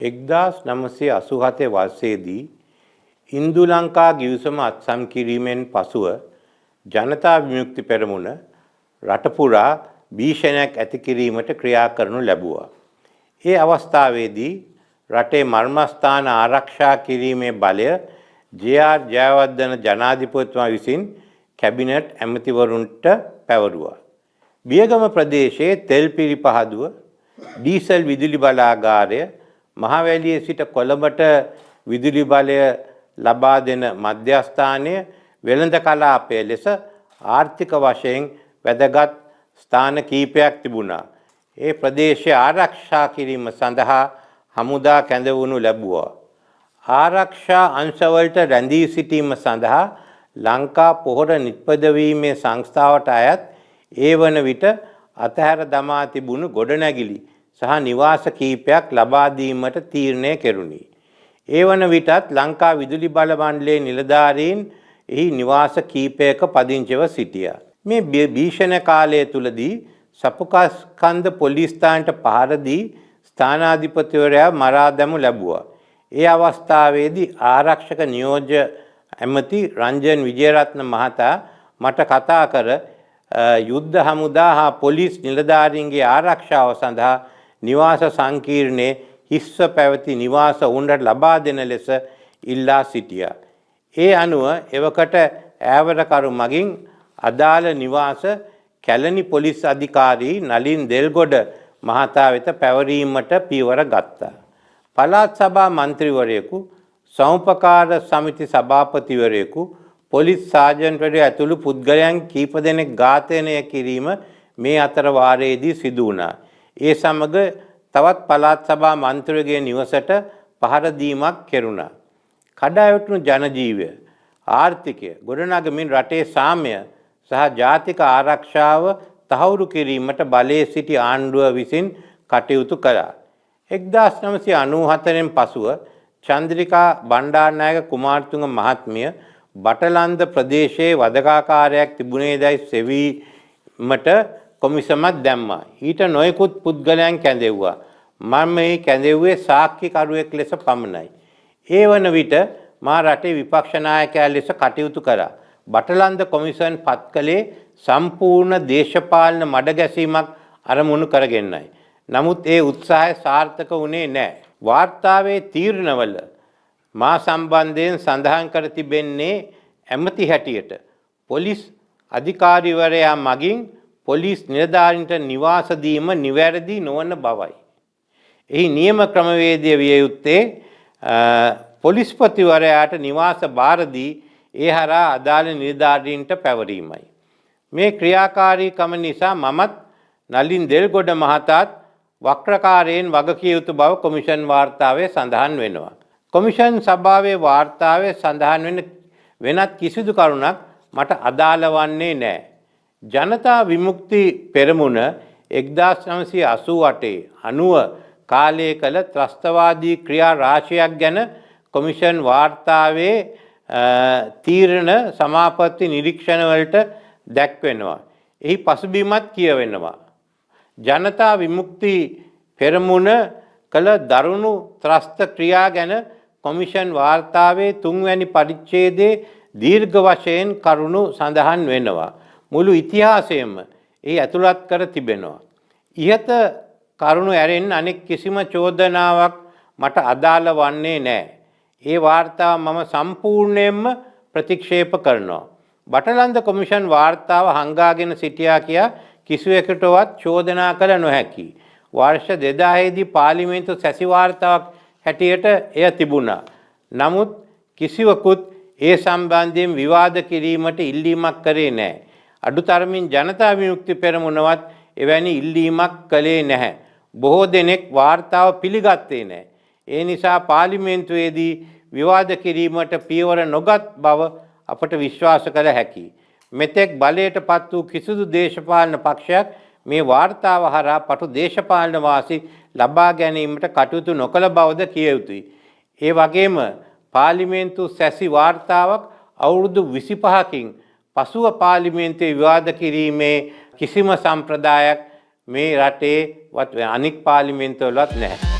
1987 වර්ෂයේදී ඉන්දු ලංකා ගිවිසුම අත්සන් කිරීමෙන් පසුව ජනතා විමුක්ති පෙරමුණ රට පුරා භීෂණයක් ඇති කිරීමට ක්‍රියා කරනු ලැබුවා. ඒ අවස්ථාවේදී රටේ මර්මස්ථාන ආරක්ෂා කිරීමේ බලය ජේ.ආර්. ජයවර්ධන ජනාධිපතිතුමා විසින් කැබිනට් ඇමතිවරුන්ට පැවරුවා. බියගම ප්‍රදේශයේ තෙල් පිරිපහදුව ඩීසල් විදුලි බලාගාරය මහවැලියේ සිට කොළඹට විදුලි බලය ලබා දෙන මධ්‍යස්ථානය වෙළඳ කලාපය ලෙස ආර්ථික වශයෙන් වැදගත් ස්ථාන කීපයක් තිබුණා. ඒ ප්‍රදේශය ආරක්ෂා කිරීම සඳහා හමුදා කැඳවනු ලැබුවා. ආරක්ෂා අංශවලට රැඳී සිටීම සඳහා ලංකා පොහොර නිපදවීමේ සංස්ථාවට අයත් ඒ වන විට අතහැර දමා තිබුණු ගොඩනැගිලි සහ නිවාස කීපයක් ලබා දීමට තීරණය කෙරුණි. ඒ වන විටත් ලංකා විදුලි බල මණ්ඩලයේ නිලධාරීන් එහි නිවාස කීපයක පදිංචිව සිටියා. මේ භීෂණ කාලය තුලදී සපුකස්කන්ධ පොලිස් ස්ථානයට පහර දී ස්ථානාධිපතිවරයා මරා දැමු ලැබුවා. ඒ අවස්ථාවේදී ආරක්ෂක නියෝජ්‍ය ඇමති රංජන් විජේරත්න මහතා මට කතා කර යුද්ධ හමුදා හා පොලිස් නිලධාරීන්ගේ ආරක්ෂාව සඳහා නිවාස සංකීර්ණයේ හිස්ව පැවති නිවාස උන්ට ලබා දෙන ලෙස ඉල්ලා සිටියා. ඒ අනුව එවකට ඈවරකරු මගින් අදාළ නිවාස කැලණි පොලිස් අධිකාරී නලින් දෙල්ගොඩ මහතා වෙත පැවරීමට පියවර ගත්තා. පළාත් සභා මන්ත්‍රීවරයෙකු, සමුපකාර සමිති සභාපතිවරයෙකු, පොලිස් සාජන්ට්වරයා ඇතුළු පුද්ගලයන් කීප දෙනෙක් ඝාතනය කිරීම මේ අතර වාරයේදී සිදු වුණා. ඒ සමග තවත් පළාත් සභා මන්ත්‍රීවගේ නිවසට පහර දීමක් කෙරුණා. කඩාවැටුණු ජනජීවය, ආර්ථිකය ගොඩනගමින් රටේ සාමය සහ ජාතික ආරක්ෂාව තහවුරු කිරීමට බලයේ සිටි ආණ්ඩුව විසින් කටයුතු කළා. 1994න් පසුව චන්ද්‍රිකා බණ්ඩාරනායක කුමාරතුංග මහත්මිය බටලන්ද ප්‍රදේශයේ වදකාකාරයක් තිබුණේදයි සෙවීමට කොමිසමක් දැම්මා. ඊට නොයෙකුත් පුද්ගලයන් කැඳෙව්වා. මම මේ කැඳෙව්වේ සාක්ෂිකරුවෙක් ලෙස පමණයි. ඒ වන විට මා රටේ විපක්ෂ නායකයා ලෙස කටයුතු කළා. බටලන්ද කොමිසම් පත් කළේ සම්පූර්ණ දේශපාලන මඩගැසීමක් අරමුණු කරගෙනයි. නමුත් ඒ උත්සාහය සාර්ථක වුණේ නැහැ. වාර්තාවේ තීරණවල මා සම්බන්ධයෙන් සඳහන් කර තිබෙන්නේ ඇමති හැටියට පොලිස් අධිකාරිවරයා මගින් පොලිස් නිලධාරීන්ට නිවාස දීම නිවැරදි නොවන බවයි. එහි නියම ක්‍රමවේදය විය යුත්තේ පොලිස්පතිවරයාට නිවාස බාර දී ඒ හරහා අදාළ නිලධාරීන්ට පැවරීමයි. මේ ක්‍රියාකාරීකම නිසා මමත් නලින් දෙල්ගොඩ මහතාත් වක්‍රකාරයෙන් වගකිය යුතු බව කොමිෂන් වාර්තාවේ සඳහන් වෙනවා. කොමිෂන් සභාවේ වාර්තාවේ සඳහන් වෙනත් කිසිදු කරුණක් මට අදාළ වන්නේ නැහැ. ජනතා විමුක්ති පෙරමුණ 1988-90 කාලයේ කළ ත්‍රස්තවාදී ක්‍රියා රාශියක් ගැන කොමිෂන් වාර්තාවේ තීරණ සමාපatti නිරීක්ෂණ වලට දැක්වෙනවා. එහි පසුබිමත් කියවෙනවා. ජනතා විමුක්ති පෙරමුණ කළ දරුණු ත්‍රස්ත ක්‍රියා ගැන කොමිෂන් වාර්තාවේ 3 වැනි පරිච්ඡේදයේ දීර්ඝ වශයෙන් කරුණු සඳහන් වෙනවා. මුළු ඉතිහාසයම එහි ඇතුළත් කර තිබෙනවා. ඉහත කරුණු ඇරෙන් අනෙක් කිසිම චෝදනාවක් මට අදාළ වන්නේ නැහැ. ඒ වාර්තාව මම සම්පූර්ණයෙන්ම ප්‍රතික්ෂේප කරනවා. බටලන්ද කොමිෂන් වාර්තාව හංගාගෙන සිටියා කියා කිසිවෙකුටවත් චෝදනා කළ නොහැකි. වර්ෂ 2000 දී පාර්ලිමේන්තු සැසි වාර්තාවක් හැටියට එය තිබුණා. නමුත් කිසිවකුත් ඒ සම්බන්ධයෙන් විවාද කිරීමට ඉල්ලීමක් කරේ නැහැ. අඩුතරමින් ජනතා විමුක්ති පෙරමුණවත් එවැනි ඉල්ලීමක් කළේ නැහැ. බොහෝ දෙනෙක් වාර්තාව පිළිගත්තේ නැහැ. ඒ නිසා පාර්ලිමේන්තුවේදී විවාද කිරීමට පියවර නොගත් බව අපට විශ්වාස කළ හැකියි. මෙතෙක් බලයට පත් වූ කිසිදු දේශපාලන පක්ෂයක් මේ වාර්තාව හරහා පටු දේශපාලන වාසි ලබා ගැනීමට කටයුතු නොකළ බවද කිය යුතුයි. ඒ වගේම පාර්ලිමේන්තු සැසි වාර්තාවක් අවුරුදු 25කින් පසුව පාර්ලිමේන්තුවේ විවාද කිරීමේ කිසිම සම්ප්‍රදායක් මේ රටේ අනික් පාර්ලිමේන්තුවලවත් නැහැ.